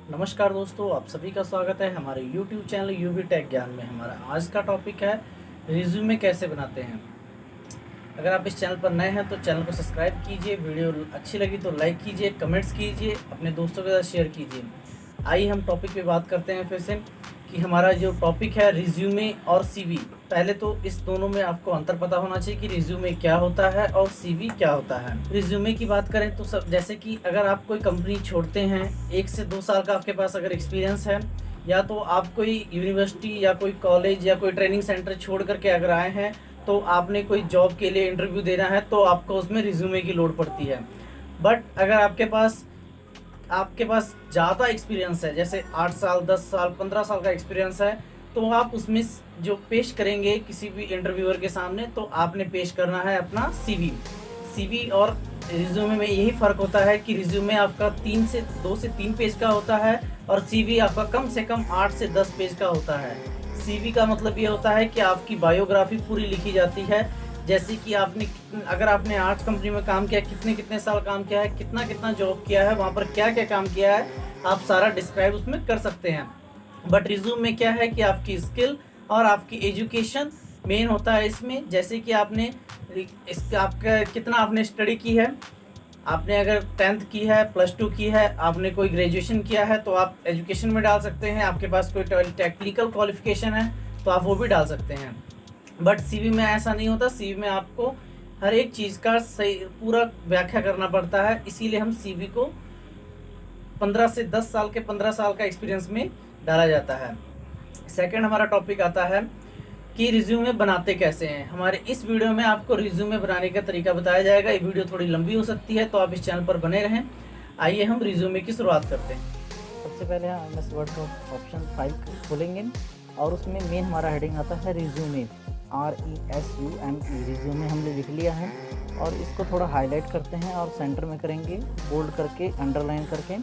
नमस्कार दोस्तों, आप सभी का स्वागत है हमारे YouTube चैनल यूवी टेक ज्ञान में। हमारा आज का टॉपिक है रिज्यूमे कैसे बनाते हैं। अगर आप इस चैनल पर नए हैं तो चैनल को सब्सक्राइब कीजिए, वीडियो अच्छी लगी तो लाइक कीजिए, कमेंट्स कीजिए, अपने दोस्तों के साथ शेयर कीजिए। आइए हम टॉपिक पे बात करते हैं फिर से कि हमारा जो टॉपिक है रिज्यूमे और सीवी। पहले तो इस दोनों में आपको अंतर पता होना चाहिए कि रिज्यूमे क्या होता है और सीवी क्या होता है। रिज्यूमे की बात करें तो सब जैसे कि अगर आप कोई कंपनी छोड़ते हैं, 1 से 2 साल का आपके पास अगर एक्सपीरियंस है, या तो आप कोई यूनिवर्सिटी या कोई कॉलेज या कोई ट्रेनिंग सेंटर छोड़ करके अगर आए हैं, तो आपने कोई जॉब के लिए इंटरव्यू देना है तो आपको उसमें रिज्यूमे की लोड पड़ती है। बट अगर आपके पास ज़्यादा एक्सपीरियंस है, जैसे 8 साल 10 साल 15 साल का एक्सपीरियंस है, तो आप उसमें जो पेश करेंगे किसी भी इंटरव्यूअर के सामने, तो आपने पेश करना है अपना सीवी। सीवी और रिज्यूमे में यही फ़र्क होता है कि रिज्यूमे आपका 2 से 3 पेज का होता है और सीवी आपका कम से कम 8 से 10 पेज का होता है। सीवी का मतलब ये होता है कि आपकी बायोग्राफी पूरी लिखी जाती है, जैसे कि अगर आपने 8 कंपनी में काम किया, कितने कितने साल काम किया है, कितना कितना जॉब किया है, वहाँ पर क्या क्या काम किया है, आप सारा डिस्क्राइब उसमें कर सकते हैं। बट रिज्यूम में क्या है कि आपकी स्किल और आपकी एजुकेशन मेन होता है इसमें। जैसे कि आपका कितना आपने स्टडी की है। आपने अगर 10th की है, +2 की है, आपने कोई ग्रेजुएशन किया है तो आप एजुकेशन में डाल सकते हैं। आपके पास कोई टेक्निकल क्वालिफिकेशन है तो आप वो भी डाल सकते हैं। बट सीवी में ऐसा नहीं होता। सीवी में आपको हर एक चीज़ का सही पूरा व्याख्या करना पड़ता है, इसीलिए हम सीवी को 15 साल का एक्सपीरियंस में डाला जाता है। सेकंड हमारा टॉपिक आता है कि रिज्यूमे बनाते कैसे हैं। हमारे इस वीडियो में आपको रिज्यूमे बनाने का तरीका बताया जाएगा। ये वीडियो थोड़ी लंबी हो सकती है तो आप इस चैनल पर बने रहें। आइए हम रिज्यूमे की शुरुआत करते हैं। सबसे पहले हम एम एस वर्ड का ऑप्शन फाइल खोलेंगे और उसमें मेन हमारा हेडिंग आता है रिज्यूमे, RESUME। रिज्यूमे हमने लिख लिया है और इसको थोड़ा हाईलाइट करते हैं और सेंटर में करेंगे, बोल्ड करके, अंडरलाइन करके,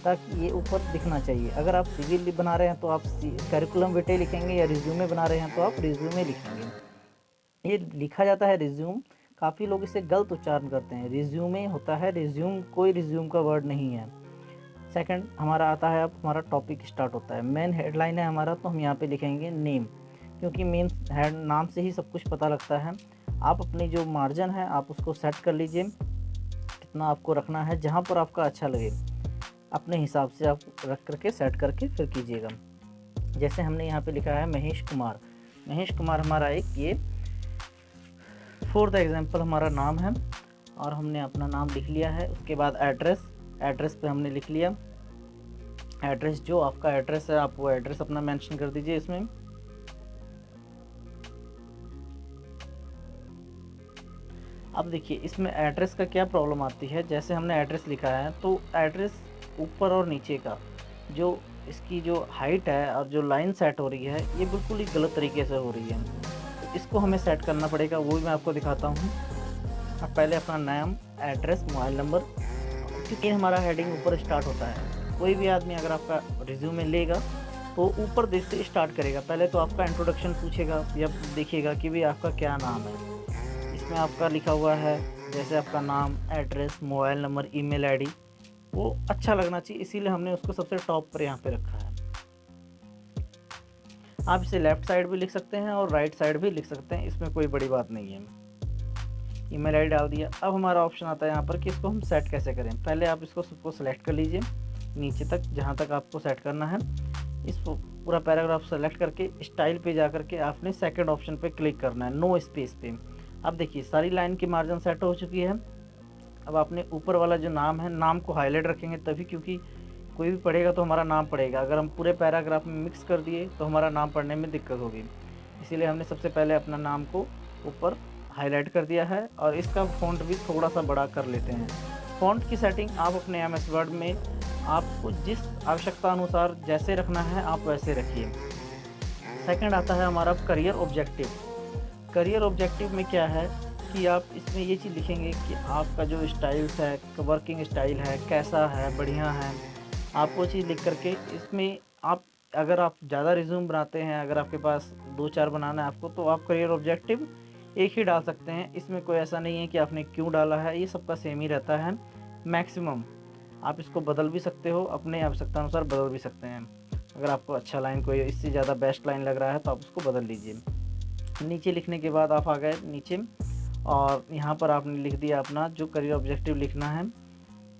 ताकि ये ऊपर दिखना चाहिए। अगर आप सीवी बना रहे हैं तो आप करिकुलम विटे लिखेंगे, या रिज्यूमे बना रहे हैं तो आप रिज्यूमे लिखेंगे। ये लिखा जाता है रिज्यूम, काफ़ी लोग इसे गलत उच्चारण करते हैं। रिज्यूमे होता है रिज्यूम, कोई रिज्यूम का वर्ड नहीं है। सेकंड हमारा आता है, अब हमारा टॉपिक स्टार्ट होता है। मेन हेडलाइन है हमारा, तो हम यहाँ पे लिखेंगे नेम, क्योंकि मेन हेड नाम से ही सब कुछ पता लगता है। आप अपनी जो मार्जिन है आप उसको सेट कर लीजिए, कितना आपको रखना है, जहाँ पर आपका अच्छा लगे अपने हिसाब से आप रख करके सेट करके फिर कीजिएगा। जैसे हमने यहाँ पे लिखा है महेश कुमार। महेश कुमार हमारा एक ये फॉर द एग्जाम्पल हमारा नाम है और हमने अपना नाम लिख लिया है। उसके बाद एड्रेस पे हमने लिख लिया एड्रेस, जो आपका एड्रेस है आप वो एड्रेस अपना मेंशन कर दीजिए इसमें। अब देखिए इसमें एड्रेस का क्या प्रॉब्लम आती है। जैसे हमने एड्रेस लिखा है तो एड्रेस ऊपर और नीचे का जो इसकी जो हाइट है और जो लाइन सेट हो रही है, ये बिल्कुल ही गलत तरीके से हो रही है। तो इसको हमें सेट करना पड़ेगा, वो भी मैं आपको दिखाता हूँ। अब पहले अपना नाम, एड्रेस, मोबाइल नंबर, क्योंकि हमारा हेडिंग ऊपर स्टार्ट होता है। कोई भी आदमी अगर आपका रिज्यूमे लेगा तो ऊपर देख से स्टार्ट करेगा। पहले तो आपका इंट्रोडक्शन पूछेगा या देखिएगा कि भाई आपका क्या नाम है। इसमें आपका लिखा हुआ है जैसे आपका नाम, address, mobile number, email ID, वो अच्छा लगना चाहिए, इसीलिए हमने उसको सबसे टॉप पर यहाँ पे रखा है। आप इसे लेफ़्ट साइड भी लिख सकते हैं और राइट साइड भी लिख सकते हैं, इसमें कोई बड़ी बात नहीं है। ईमेल आईडी डाल दिया। अब हमारा ऑप्शन आता है यहाँ पर कि इसको हम सेट कैसे करें। पहले आप इसको सबको सेलेक्ट कर लीजिए नीचे तक, जहाँ तक आपको सेट करना है। इस पूरा पैराग्राफ सेलेक्ट करके स्टाइल पे जा करके आपने सेकंड ऑप्शन पे क्लिक करना है, नो स्पेस पे। अब देखिए सारी लाइन की मार्जिन सेट हो चुकी है। अब आपने ऊपर वाला जो नाम है, नाम को हाईलाइट रखेंगे तभी, क्योंकि कोई भी पढ़ेगा तो हमारा नाम पढ़ेगा। अगर हम पूरे पैराग्राफ में मिक्स कर दिए तो हमारा नाम पढ़ने में दिक्कत होगी, इसीलिए हमने सबसे पहले अपना नाम को ऊपर हाईलाइट कर दिया है। और इसका फ़ॉन्ट भी थोड़ा सा बड़ा कर लेते हैं। फ़ॉन्ट की सेटिंग आप अपने एम एस वर्ड में आपको जिस आवश्यकता अनुसार जैसे रखना है आप वैसे रखिए। सेकंड आता है हमारा करियर ऑब्जेक्टिव। करियर ऑब्जेक्टिव में क्या है कि आप इसमें ये चीज़ लिखेंगे कि आपका जो स्टाइल्स है, वर्किंग स्टाइल है, कैसा है, बढ़िया है। आप वो चीज़ लिख करके इसमें आप, अगर आप ज़्यादा रिज्यूम बनाते हैं, अगर आपके पास 2-4 बनाना है आपको, तो आप करियर ऑब्जेक्टिव एक ही डाल सकते हैं। इसमें कोई ऐसा नहीं है कि आपने क्यों डाला है, ये सबका सेम ही रहता है। मैक्सिमम आप इसको बदल भी सकते हो, अपने आवश्यकता अनुसार बदल भी सकते हैं। अगर आपको अच्छा लाइन कोई इससे ज़्यादा बेस्ट लाइन लग रहा है तो आप उसको बदल लीजिए। नीचे लिखने के बाद आप आ गए नीचे, और यहाँ पर आपने लिख दिया अपना जो करियर ऑब्जेक्टिव लिखना है,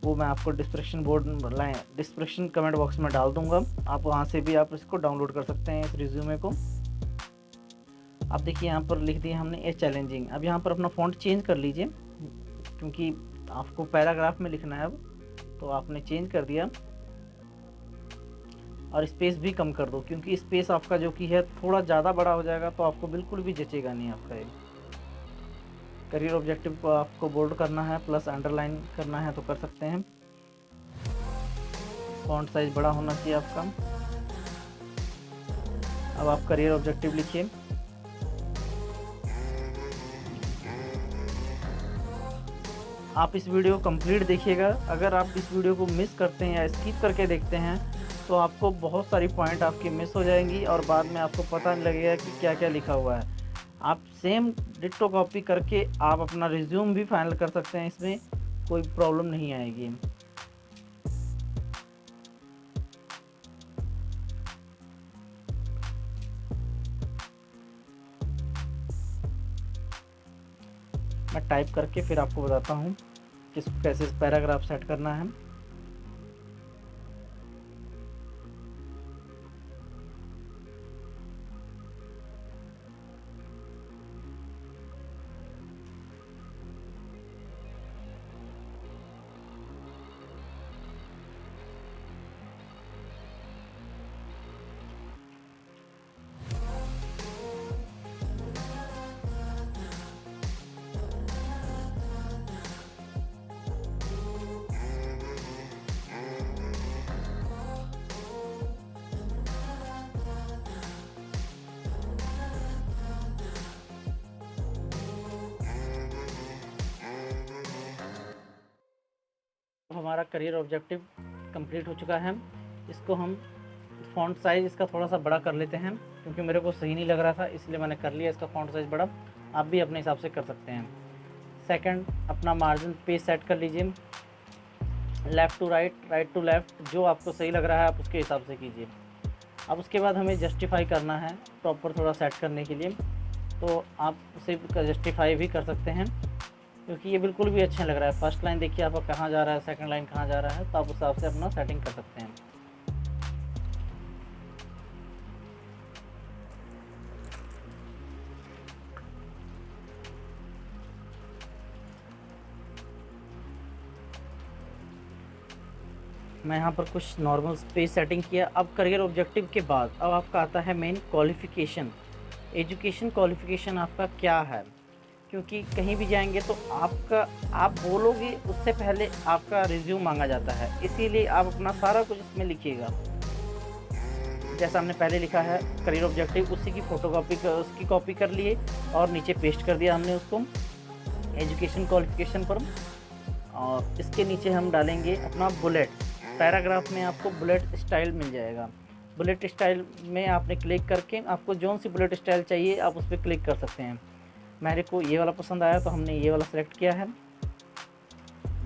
वो मैं आपको डिस्क्रिप्शन कमेंट बॉक्स में डाल दूंगा। आप वहाँ से भी आप इसको डाउनलोड कर सकते हैं, इस रिज्यूमे को। आप देखिए यहाँ पर लिख दिया हमने ए चैलेंजिंग। अब यहाँ पर अपना फ़ॉन्ट चेंज कर लीजिए, क्योंकि आपको पैराग्राफ में लिखना है अब, तो आपने चेंज कर दिया। और स्पेस भी कम कर दो, क्योंकि स्पेस आपका जो कि है थोड़ा ज़्यादा बड़ा हो जाएगा तो आपको बिल्कुल भी जचेगा नहीं आपका ये। करियर ऑब्जेक्टिव को आपको बोल्ड करना है प्लस अंडरलाइन करना है तो कर सकते हैं। फॉन्ट साइज बड़ा होना चाहिए आपका। अब आप करियर ऑब्जेक्टिव लिखिए। आप इस वीडियो को कंप्लीट देखिएगा। अगर आप इस वीडियो को मिस करते हैं या स्किप करके देखते हैं तो आपको बहुत सारी पॉइंट आपकी मिस हो जाएंगी और बाद में आपको पता नहीं लगेगा कि क्या क्या लिखा हुआ है। आप सेम डिट्टो कॉपी करके आप अपना रिज्यूम भी फाइनल कर सकते हैं, इसमें कोई प्रॉब्लम नहीं आएगी। मैं टाइप करके फिर आपको बताता हूँ कि कैसे पैराग्राफ सेट करना है। हमारा करियर ऑब्जेक्टिव कंप्लीट हो चुका है। इसको हम फ़ॉन्ट साइज़ इसका थोड़ा सा बड़ा कर लेते हैं, क्योंकि मेरे को सही नहीं लग रहा था इसलिए मैंने कर लिया इसका फ़ॉन्ट साइज़ बड़ा। आप भी अपने हिसाब से कर सकते हैं। सेकंड, अपना मार्जिन पेज सेट कर लीजिए, left to right, right to left, जो आपको सही लग रहा है आप उसके हिसाब से कीजिए। अब उसके बाद हमें जस्टिफाई करना है प्रॉपर थोड़ा सेट करने के लिए, तो आप उसे जस्टिफाई भी कर सकते हैं, क्योंकि ये बिल्कुल भी अच्छा लग रहा है। फर्स्ट लाइन देखिए आपका कहाँ जा रहा है, सेकंड लाइन कहाँ जा रहा है, तो आप उस हिसाब से अपना सेटिंग कर सकते हैं। मैं यहाँ पर कुछ नॉर्मल स्पेस सेटिंग किया। अब करियर ऑब्जेक्टिव के बाद अब आपका आता है मेन क्वालिफ़िकेशन। एजुकेशन क्वालिफ़िकेशन आपका क्या है, क्योंकि कहीं भी जाएंगे तो आप बोलोगे उससे पहले आपका रिज्यूम मांगा जाता है, इसीलिए आप अपना सारा कुछ इसमें लिखिएगा। जैसा हमने पहले लिखा है करियर ऑब्जेक्टिव, उसी की उसकी कॉपी कर लिए और नीचे पेस्ट कर दिया हमने उसको एजुकेशन क्वालिफ़िकेशन पर। और इसके नीचे हम डालेंगे अपना बुलेट। पैराग्राफ में आपको बुलेट स्टाइल मिल जाएगा। बुलेट स्टाइल में आपने क्लिक करके आपको जौन सी बुलेट स्टाइल चाहिए आप उस पर क्लिक कर सकते हैं। मेरे को ये वाला पसंद आया तो हमने ये वाला सेलेक्ट किया है।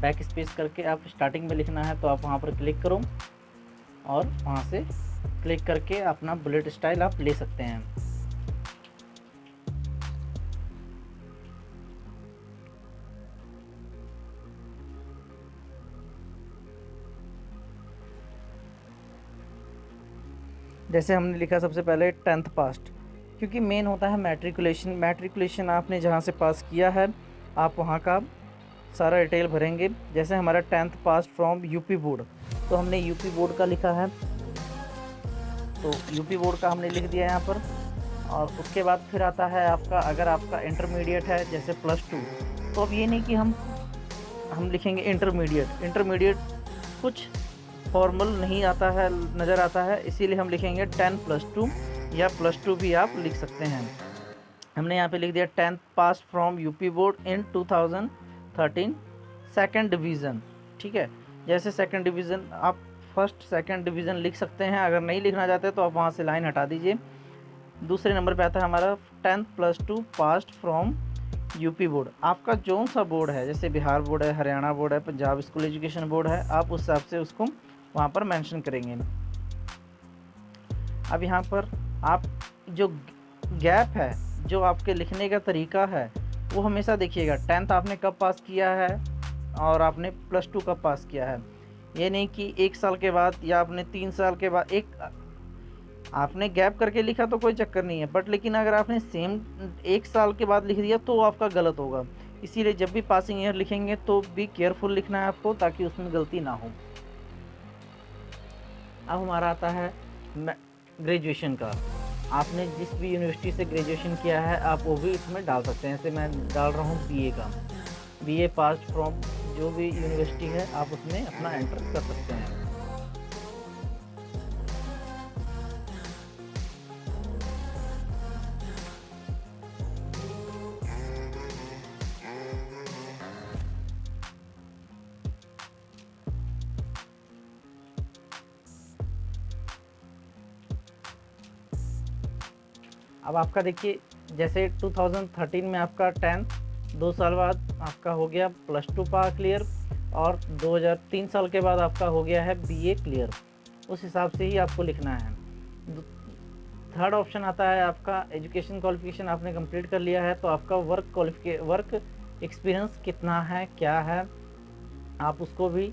बैक स्पेस करके आप स्टार्टिंग में लिखना है तो आप वहाँ पर क्लिक करो और वहाँ से क्लिक करके अपना बुलेट स्टाइल आप ले सकते हैं। जैसे हमने लिखा सबसे पहले 10th पास्ट, क्योंकि मेन होता है मैट्रिकुलेशन आपने जहाँ से पास किया है आप वहाँ का सारा डिटेल भरेंगे। जैसे हमारा 10th pass from UP board, तो हमने यूपी बोर्ड का लिखा है, तो यूपी बोर्ड का हमने लिख दिया यहाँ पर। और उसके बाद फिर आता है आपका, अगर आपका इंटरमीडिएट है जैसे +2, तो अब ये नहीं कि हम लिखेंगे इंटरमीडिएट कुछ फॉर्मल नहीं आता है, नज़र आता है, इसीलिए हम लिखेंगे 10+2 या +2 भी आप लिख सकते हैं। हमने यहाँ पे लिख दिया 10th pass from UP board in 2013 second division. ठीक है, जैसे सेकंड डिवीज़न आप फर्स्ट सेकंड डिवीज़न लिख सकते हैं। अगर नहीं लिखना चाहते तो आप वहाँ से लाइन हटा दीजिए। दूसरे नंबर पे आता है हमारा 10th+2 pass from UP board, आपका जो सा बोर्ड है, जैसे बिहार बोर्ड है, हरियाणा बोर्ड है, पंजाब स्कूल एजुकेशन बोर्ड है, आप उस हिसाब से उसको वहाँ पर मेंशन करेंगे। अब यहाँ पर आप जो गैप है, जो आपके लिखने का तरीका है, वो हमेशा देखिएगा। 10th आपने कब पास किया है और आपने +2 कब पास किया है। ये नहीं कि 1 साल के बाद या आपने 3 साल के बाद, आपने गैप करके लिखा तो कोई चक्कर नहीं है, बट लेकिन अगर आपने सेम 1 साल के बाद लिख दिया तो आपका गलत होगा। इसीलिए जब भी पासिंग ईयर लिखेंगे तो बी केयरफुल लिखना है आपको, ताकि उसमें गलती ना हो। अब हमारा आता है ग्रेजुएशन का। आपने जिस भी यूनिवर्सिटी से ग्रेजुएशन किया है आप वो भी इसमें डाल सकते हैं। जैसे मैं डाल रहा हूँ बीए का, बीए पास फ्रॉम जो भी यूनिवर्सिटी है आप उसमें अपना एंटर कर सकते हैं। अब आपका देखिए, जैसे 2013 में आपका 10th, 2 साल बाद आपका हो गया +2 पास क्लियर, और 2003 साल के बाद आपका हो गया है बीए क्लियर। उस हिसाब से ही आपको लिखना है। थर्ड ऑप्शन आता है आपका एजुकेशन क्वालिफिकेशन आपने कंप्लीट कर लिया है, तो आपका वर्क एक्सपीरियंस कितना है, क्या है, आप उसको भी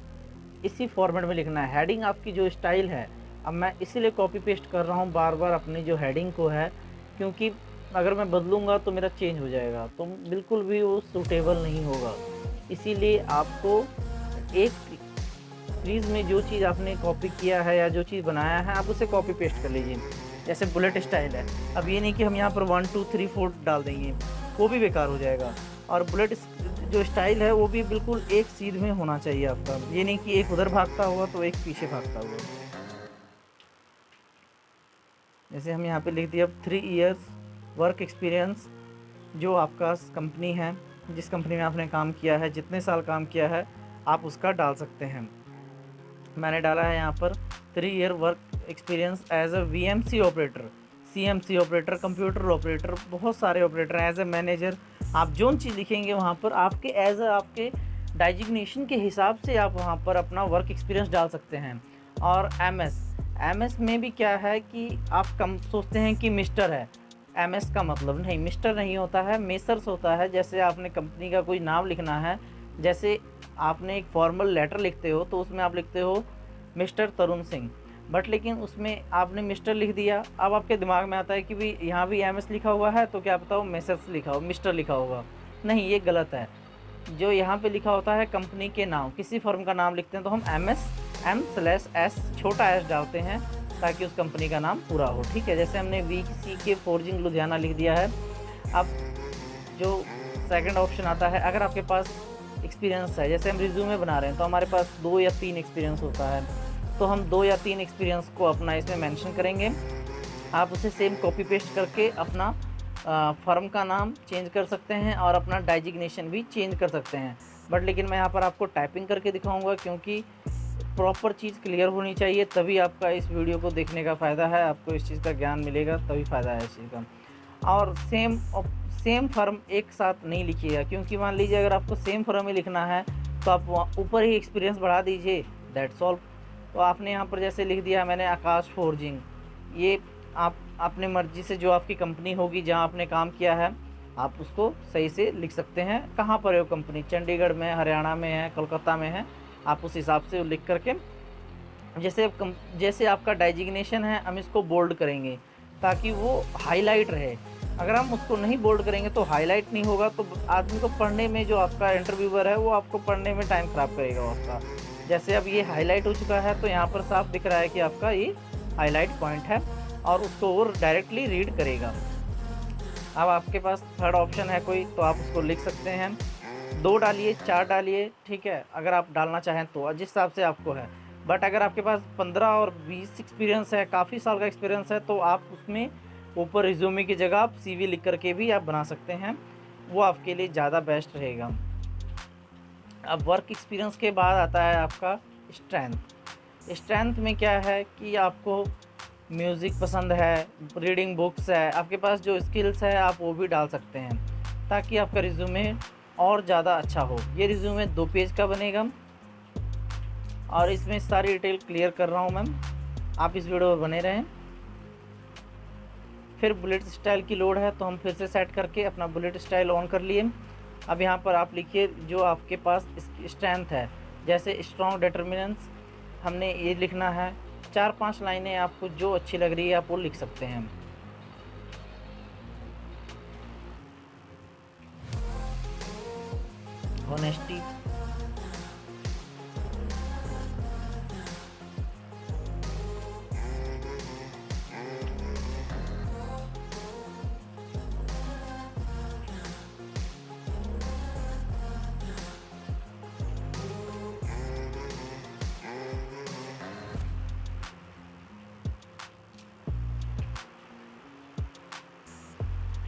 इसी फॉर्मेट में लिखना है। हेडिंग आपकी जो स्टाइल है, अब मैं इसीलिए कॉपी पेस्ट कर रहा हूँ बार बार अपनी जो हेडिंग को है, क्योंकि अगर मैं बदलूँगा तो मेरा चेंज हो जाएगा, तो बिल्कुल भी वो सूटेबल नहीं होगा। इसीलिए आपको एक सीरीज़ में जो चीज़ आपने कॉपी किया है या जो चीज़ बनाया है, आप उसे कॉपी पेस्ट कर लीजिए। जैसे बुलेट स्टाइल है, अब ये नहीं कि हम यहाँ पर 1 2 3 4 डाल देंगे, वो भी बेकार हो जाएगा। और बुलेट जो स्टाइल है वो भी बिल्कुल एक सीध में होना चाहिए आपका, ये नहीं कि एक उधर भागता हुआ तो एक पीछे भागता हुआ। जैसे हम यहाँ पे लिख दिया 3 इयर्स वर्क एक्सपीरियंस, जो आपका कंपनी है, जिस कंपनी में आपने काम किया है, जितने साल काम किया है, आप उसका डाल सकते हैं। मैंने डाला है यहाँ पर 3 year work experience as a VMC operator, CMC operator, computer operator, बहुत सारे ऑपरेटर एज ए मैनेजर। आप जो चीज़ लिखेंगे वहाँ पर आपके एज अ आपके डाइजिग्नेशन के हिसाब से आप वहाँ पर अपना वर्क एक्सपीरियंस डाल सकते हैं। और एमएस में भी क्या है कि आप कम सोचते हैं कि मिस्टर है, एमएस का मतलब नहीं, मिस्टर नहीं होता है, मेसर्स होता है। जैसे आपने कंपनी का कोई नाम लिखना है, जैसे आपने एक फॉर्मल लेटर लिखते हो तो उसमें आप लिखते हो मिस्टर तरुण सिंह, बट लेकिन उसमें आपने मिस्टर लिख दिया। अब आपके दिमाग में आता है कि भाई यहाँ भी एमएस लिखा हुआ है तो क्या बताओ मेसर्स लिखा हो, मिस्टर लिखा होगा। नहीं, ये गलत है। जो यहाँ पे लिखा होता है कंपनी के नाम, किसी फर्म का नाम लिखते हैं तो हम M/S छोटा s डालते हैं, ताकि उस कंपनी का नाम पूरा हो। ठीक है, जैसे हमने VCK फोर्जिंग लुधियाना लिख दिया है। अब जो सेकंड ऑप्शन आता है, अगर आपके पास एक्सपीरियंस है, जैसे हम रिज्यूमे बना रहे हैं तो हमारे पास 2 या 3 एक्सपीरियंस होता है, तो हम 2 या 3 एक्सपीरियंस को अपना इसमें मेंशन करेंगे। आप उसे सेम कॉपी पेस्ट करके अपना फर्म का नाम चेंज कर सकते हैं और अपना डाइजिग्नेशन भी चेंज कर सकते हैं। बट लेकिन मैं यहाँ पर आपको टाइपिंग करके दिखाऊंगा, क्योंकि प्रॉपर चीज़ क्लियर होनी चाहिए, तभी आपका इस वीडियो को देखने का फ़ायदा है, आपको इस चीज़ का ज्ञान मिलेगा, तभी फ़ायदा है इस चीज़ का। और सेम फर्म एक साथ नहीं लिखिएगा, क्योंकि मान लीजिए अगर आपको सेम फर्म ही लिखना है तो आप ऊपर ही एक्सपीरियंस बढ़ा दीजिए, दैट्स ऑल। तो आपने यहाँ पर जैसे लिख दिया मैंने आकाश फोर्जिंग, ये आप अपने मर्ज़ी से जो आपकी कंपनी होगी जहाँ आपने काम किया है आप उसको सही से लिख सकते हैं। कहाँ पर है वो कंपनी, चंडीगढ़ में, हरियाणा में है, कोलकाता में है, आप उस हिसाब से लिख करके, जैसे आपका डाइजिग्नेशन है हम इसको बोल्ड करेंगे ताकि वो हाईलाइट रहे। अगर हम उसको नहीं बोल्ड करेंगे तो हाईलाइट नहीं होगा, तो आदमी को पढ़ने में, जो आपका इंटरव्यूअर है वो आपको पढ़ने में टाइम ख़राब करेगा आपका। जैसे अब ये हाईलाइट हो चुका है तो यहाँ पर साफ दिख रहा है कि आपका ये हाईलाइट पॉइंट है और उसको वो डायरेक्टली रीड करेगा। अब आपके पास थर्ड ऑप्शन है कोई तो आप उसको लिख सकते हैं, 2 डालिए, 4 डालिए, ठीक है, अगर आप डालना चाहें तो, जिस हिसाब से आपको है। बट अगर आपके पास 15 और 20 एक्सपीरियंस है, काफ़ी साल का एक्सपीरियंस है, तो आप उसमें ऊपर रिज्यूमे की जगह आप CV लिख करके भी आप बना सकते हैं, वो आपके लिए ज़्यादा बेस्ट रहेगा। अब वर्क एक्सपीरियंस के बाद आता है आपका स्ट्रेंथ में क्या है कि आपको म्यूज़िक पसंद है, रीडिंग बुक्स है, आपके पास जो स्किल्स है आप वो भी डाल सकते हैं। ताकि आपका रिज्यूमे और ज़्यादा अच्छा हो। ये रिज्यूमे 2 पेज का बनेगा और इसमें सारी डिटेल क्लियर कर रहा हूँ मैम, आप इस वीडियो पर बने रहें। फिर बुलेट स्टाइल की लोड है तो हम फिर से सेट करके अपना बुलेट स्टाइल ऑन कर लिए। अब यहाँ पर आप लिखिए जो आपके पास इसकी स्ट्रेंथ है, जैसे स्ट्रॉन्ग डिटर्मिनेंस हमने ये लिखना है। 4-5 लाइनें आपको जो अच्छी लग रही है आप वो लिख सकते हैं। ऑनेस्टी,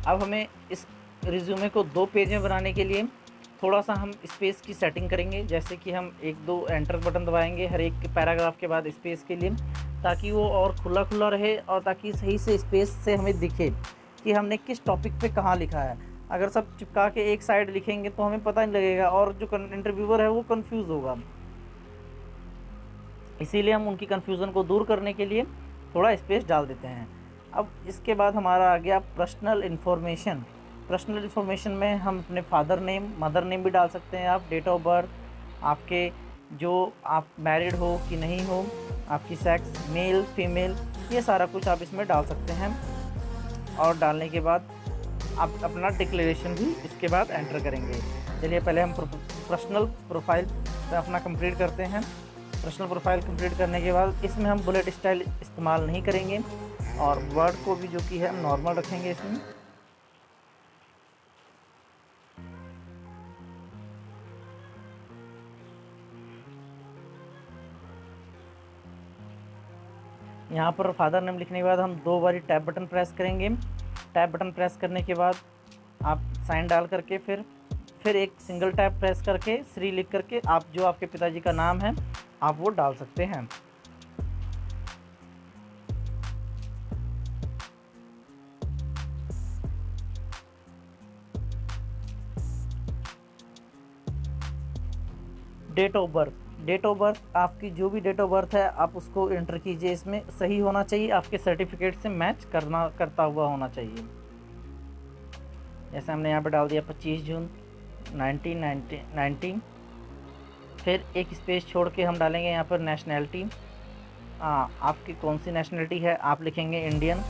अब हमें इस रिज्यूमे को 2 पेज में बनाने के लिए थोड़ा सा हम स्पेस की सेटिंग करेंगे, जैसे कि हम 1-2 एंटर बटन दबाएंगे हर एक पैराग्राफ के बाद स्पेस के लिए, ताकि वो और खुला खुला रहे और ताकि सही से स्पेस से हमें दिखे कि हमने किस टॉपिक पे कहाँ लिखा है। अगर सब चिपका के एक साइड लिखेंगे तो हमें पता नहीं लगेगा और जो इंटरव्यूअर है वो कंफ्यूज होगा। इसीलिए हम उनकी कन्फ्यूज़न को दूर करने के लिए थोड़ा स्पेस डाल देते हैं। अब इसके बाद हमारा आ गया पर्सनल इन्फॉर्मेशन। पर्सनल इन्फॉर्मेशन में हम अपने फादर नेम, मदर नेम भी डाल सकते हैं आप, डेट ऑफ बर्थ, आपके जो आप मैरिड हो कि नहीं हो, आपकी सेक्स मेल फीमेल, ये सारा कुछ आप इसमें डाल सकते हैं। और डालने के बाद आप अपना डिक्लेरेशन भी इसके बाद एंटर करेंगे। चलिए पहले हम पर्सनल प्रोफाइल अपना कंप्लीट करते हैं। पर्सनल प्रोफाइल कंप्लीट करने के बाद इसमें हम बुलेट स्टाइल इस्तेमाल नहीं करेंगे और वर्ड को भी जो कि है हम नॉर्मल रखेंगे इसमें। यहाँ पर फादर नेम लिखने के बाद हम 2 बारी टैब बटन प्रेस करेंगे। टैब बटन प्रेस करने के बाद आप साइन डाल करके फिर एक सिंगल टैब प्रेस करके श्री लिख करके आप जो आपके पिताजी का नाम है आप वो डाल सकते हैं। Date of birth, date of birth आपकी जो भी डेट ऑफ बर्थ है आप उसको एंटर कीजिए। इसमें सही होना चाहिए, आपके सर्टिफिकेट से मैच करता हुआ होना चाहिए। जैसे हमने यहाँ पे डाल दिया 25 जून 1990। फिर एक स्पेस छोड़ के हम डालेंगे यहाँ पर नेशनैलिटी। आपकी कौन सी नेशनैलिटी है आप लिखेंगे इंडियन।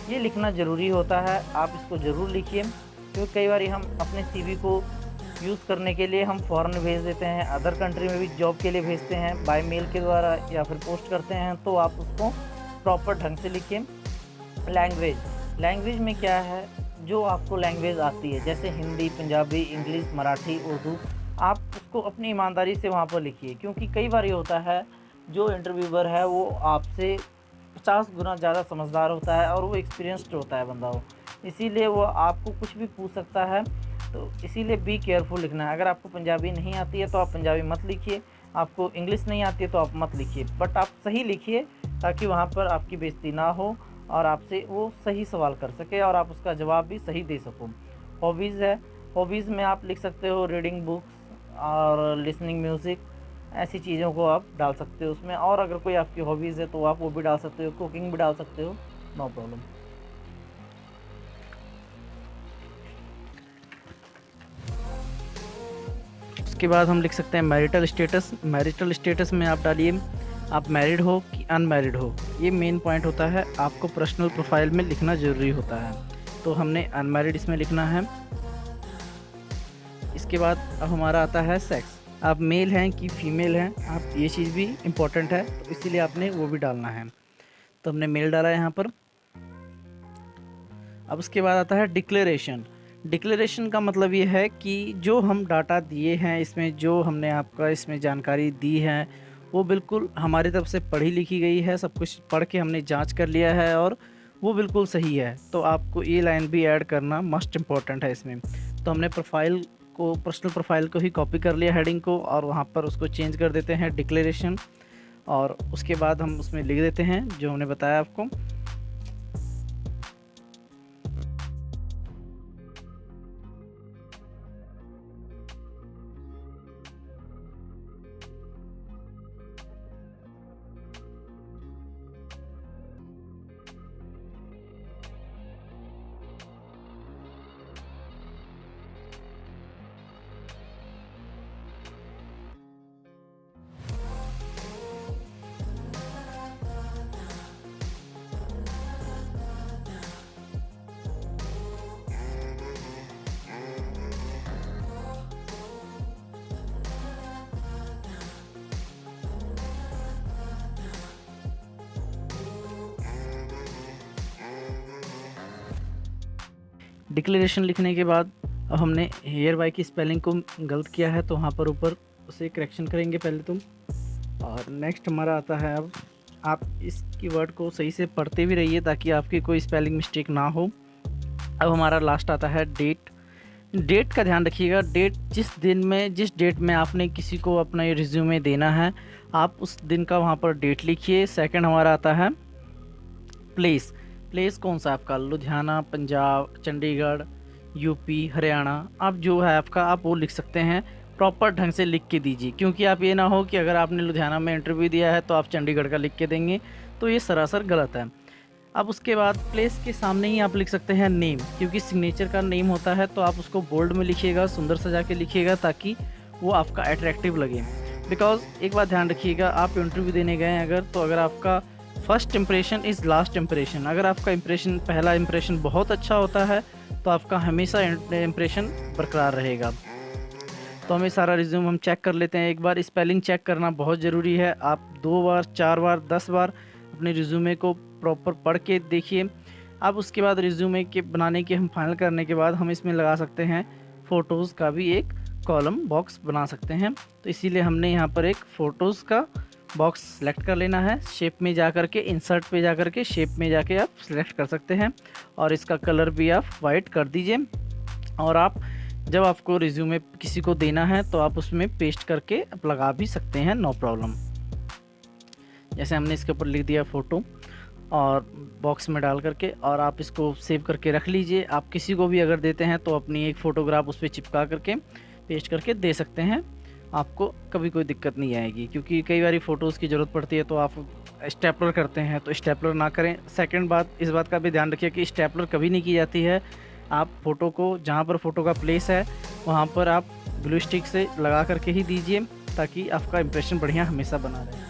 ये लिखना ज़रूरी होता है, आप इसको ज़रूर लिखिए, क्योंकि कई बार हम अपने CV को यूज़ करने के लिए हम फ़ॉरेन भेज देते हैं, अदर कंट्री में भी जॉब के लिए भेजते हैं बाय मेल के द्वारा या फिर पोस्ट करते हैं, तो आप उसको प्रॉपर ढंग से लिखिए। लैंग्वेज, लैंग्वेज में क्या है, जो आपको लैंग्वेज आती है जैसे हिंदी, पंजाबी, इंग्लिश, मराठी, उर्दू, आप उसको अपनी ईमानदारी से वहाँ पर लिखिए। क्योंकि कई बार ये होता है जो इंटरव्यूअर है वो आपसे 50 गुना ज़्यादा समझदार होता है और वो एक्सपीरियंस्ड होता है बंदा, वो इसीलिए वो आपको कुछ भी पूछ सकता है। तो इसीलिए बी केयरफुल लिखना है। अगर आपको पंजाबी नहीं आती है तो आप पंजाबी मत लिखिए, आपको इंग्लिश नहीं आती है तो आप मत लिखिए, बट आप सही लिखिए ताकि वहाँ पर आपकी बेइज्जती ना हो और आपसे वो सही सवाल कर सके और आप उसका जवाब भी सही दे सको। हॉबीज़ है, हॉबीज़ में आप लिख सकते हो रीडिंग बुक्स और लिसनिंग म्यूज़िक, ऐसी चीज़ों को आप डाल सकते हो उसमें। और अगर कोई आपकी हॉबीज़ है तो आप वो भी डाल सकते हो, कुकिंग भी डाल सकते हो, नो प्रॉब्लम। उसके बाद हम लिख सकते हैं मैरिटल स्टेटस। मैरिटल स्टेटस में आप डालिए आप मैरिड हो कि अनमैरिड हो, ये मेन पॉइंट होता है, आपको पर्सनल प्रोफाइल में लिखना ज़रूरी होता है। तो हमने अनमैरिड इसमें लिखना है। इसके बाद अब हमारा आता है सेक्स, आप मेल हैं कि फीमेल हैं, आप ये चीज़ भी इम्पोर्टेंट है तो इसीलिए आपने वो भी डालना है। तो हमने मेल डाला है यहाँ पर। अब उसके बाद आता है डिक्लेरेशन। डिक्लेरेशन का मतलब ये है कि जो हम डाटा दिए हैं इसमें, जो हमने आपका इसमें जानकारी दी है वो बिल्कुल हमारी तरफ से पढ़ी लिखी गई है, सब कुछ पढ़ के हमने जांच कर लिया है और वो बिल्कुल सही है। तो आपको ये लाइन भी ऐड करना मस्ट इम्पॉर्टेंट है इसमें। तो हमने प्रोफाइल को, पर्सनल प्रोफाइल को ही कॉपी कर लिया हेडिंग को और वहाँ पर उसको चेंज कर देते हैं डिक्लेरेशन, और उसके बाद हम उसमें लिख देते हैं जो हमने बताया आपको। डिक्लेरेशन लिखने के बाद अब हमने हेयर बाय की स्पेलिंग को गलत किया है तो वहाँ पर ऊपर उसे करेक्शन करेंगे पहले तुम। और नेक्स्ट हमारा आता है, अब आप इस कीवर्ड को सही से पढ़ते भी रहिए ताकि आपकी कोई स्पेलिंग मिस्टेक ना हो। अब हमारा लास्ट आता है डेट। डेट का ध्यान रखिएगा, डेट जिस डेट में आपने किसी को अपना ये रिज्यूमे देना है आप उस दिन का वहाँ पर डेट लिखिए। सेकंड हमारा आता है प्लेस। प्लेस कौन सा आपका, लुधियाना, पंजाब, चंडीगढ़, यूपी, हरियाणा, आप जो है आपका आप वो लिख सकते हैं। प्रॉपर ढंग से लिख के दीजिए, क्योंकि आप ये ना हो कि अगर आपने लुधियाना में इंटरव्यू दिया है तो आप चंडीगढ़ का लिख के देंगे, तो ये सरासर गलत है। अब उसके बाद प्लेस के सामने ही आप लिख सकते हैं नेम, क्योंकि सिग्नेचर का नेम होता है तो आप उसको बोल्ड में लिखिएगा, सुंदर सजा के लिखिएगा ताकि वो आपका अट्रैक्टिव लगे। बिकॉज एक बात ध्यान रखिएगा, आप इंटरव्यू देने गए हैं अगर, तो अगर आपका first impression is last impression, अगर आपका इंप्रेशन पहला इंप्रेशन बहुत अच्छा होता है तो आपका हमेशा इंप्रेशन बरकरार रहेगा। तो हमें सारा रिज्यूम हम चेक कर लेते हैं एक बार। स्पेलिंग चेक करना बहुत ज़रूरी है, आप 2 बार 4 बार 10 बार अपने रिज्यूमे को प्रॉपर पढ़ के देखिए। अब उसके बाद रिज्यूमे के बनाने के हम फाइनल करने के बाद हम इसमें लगा सकते हैं फ़ोटोज़ का भी एक कॉलम बॉक्स बना सकते हैं। तो इसीलिए हमने यहाँ पर एक फ़ोटोज़ का बॉक्स सेलेक्ट कर लेना है। शेप में जा कर के इंसर्ट पे जा कर के शेप में जाके आप सेलेक्ट कर सकते हैं और इसका कलर भी आप वाइट कर दीजिए। और आप जब आपको रिज्यूमे किसी को देना है तो आप उसमें पेस्ट करके आप लगा भी सकते हैं, नो प्रॉब्लम। जैसे हमने इसके ऊपर लिख दिया फ़ोटो और बॉक्स में डाल करके, और आप इसको सेव करके रख लीजिए। आप किसी को भी अगर देते हैं तो अपनी एक फ़ोटोग्राफ उस पर चिपका करके पेस्ट करके दे सकते हैं, आपको कभी कोई दिक्कत नहीं आएगी। क्योंकि कई बार फ़ोटोज़ की ज़रूरत पड़ती है तो आप स्टेपलर करते हैं, तो स्टेपलर ना करें। सेकंड बात, इस बात का भी ध्यान रखिए कि स्टेपलर कभी नहीं की जाती है। आप फ़ोटो को जहाँ पर फ़ोटो का प्लेस है वहाँ पर आप ग्लू स्टिक से लगा करके ही दीजिए ताकि आपका इंप्रेशन बढ़िया हमेशा बना रहे।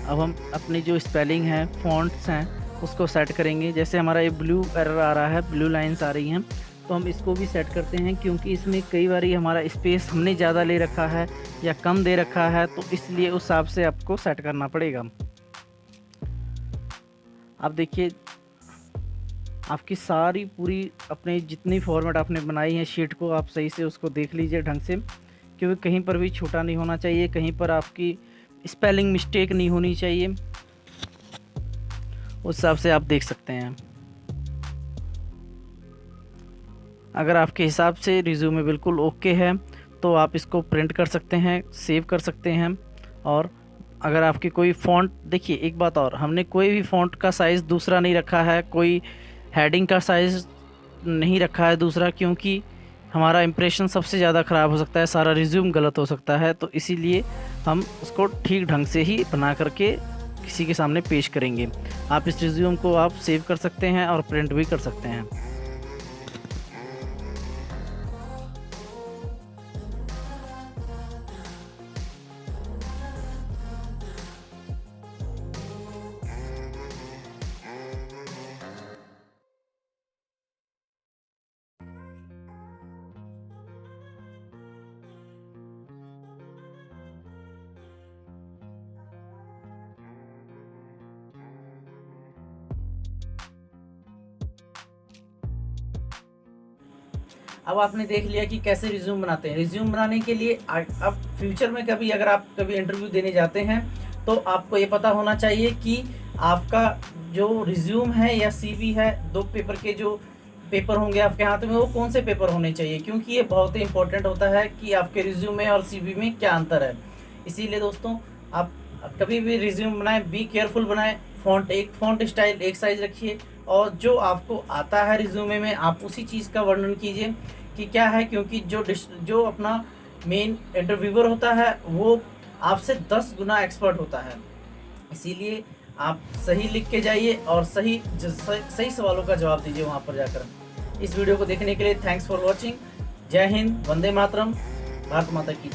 अब हम अपनी जो स्पेलिंग है, फ़ॉन्ट्स हैं, उसको सेट करेंगे। जैसे हमारा ये ब्लू एरर आ रहा है, ब्लू लाइंस आ रही हैं, तो हम इसको भी सेट करते हैं क्योंकि इसमें कई बार हमारा स्पेस हमने ज़्यादा ले रखा है या कम दे रखा है, तो इसलिए उस हिसाब से आपको सेट करना पड़ेगा। अब देखिए आपकी सारी पूरी अपने जितनी फॉर्मेट आपने बनाई है शीट को आप सही से उसको देख लीजिए ढंग से, क्योंकि कहीं पर भी छोटा नहीं होना चाहिए, कहीं पर आपकी स्पेलिंग मिस्टेक नहीं होनी चाहिए। उस हिसाब से आप देख सकते हैं। अगर आपके हिसाब से रिज्यूमे बिल्कुल ओके है तो आप इसको प्रिंट कर सकते हैं, सेव कर सकते हैं। और अगर आपकी कोई फ़ॉन्ट, देखिए एक बात और, हमने कोई भी फ़ॉन्ट का साइज़ दूसरा नहीं रखा है, कोई हेडिंग का साइज़ नहीं रखा है दूसरा, क्योंकि हमारा इंप्रेशन सबसे ज़्यादा ख़राब हो सकता है, सारा रिज्यूम गलत हो सकता है। तो इसीलिए हम उसको ठीक ढंग से ही बना करके किसी के सामने पेश करेंगे। आप इस रिज्यूम को आप सेव कर सकते हैं और प्रिंट भी कर सकते हैं। अब आपने देख लिया कि कैसे रिज्यूम बनाते हैं। रिज्यूम बनाने के लिए अब फ्यूचर में कभी अगर आप कभी इंटरव्यू देने जाते हैं तो आपको ये पता होना चाहिए कि आपका जो रिज्यूम है या सीवी है, 2 पेपर के जो पेपर होंगे आपके हाथ में, वो कौन से पेपर होने चाहिए, क्योंकि ये बहुत ही इंपॉर्टेंट होता है कि आपके रिज्यूमे और सीवी में क्या अंतर है। इसीलिए दोस्तों आप कभी भी रिज्यूम बनाएं, बी केयरफुल बनाएं। फ़ॉन्ट स्टाइल एक साइज रखिए और जो आपको आता है रिज्यूमे में आप उसी चीज़ का वर्णन कीजिए कि क्या है, क्योंकि जो अपना मेन इंटरव्यूअर होता है वो आपसे 10 गुना एक्सपर्ट होता है। इसीलिए आप सही लिख के जाइए और सही सवालों का जवाब दीजिए वहाँ पर जाकर। इस वीडियो को देखने के लिए थैंक्स फॉर वॉचिंग। जय हिंद, वंदे मातरम, भारत माता की जय।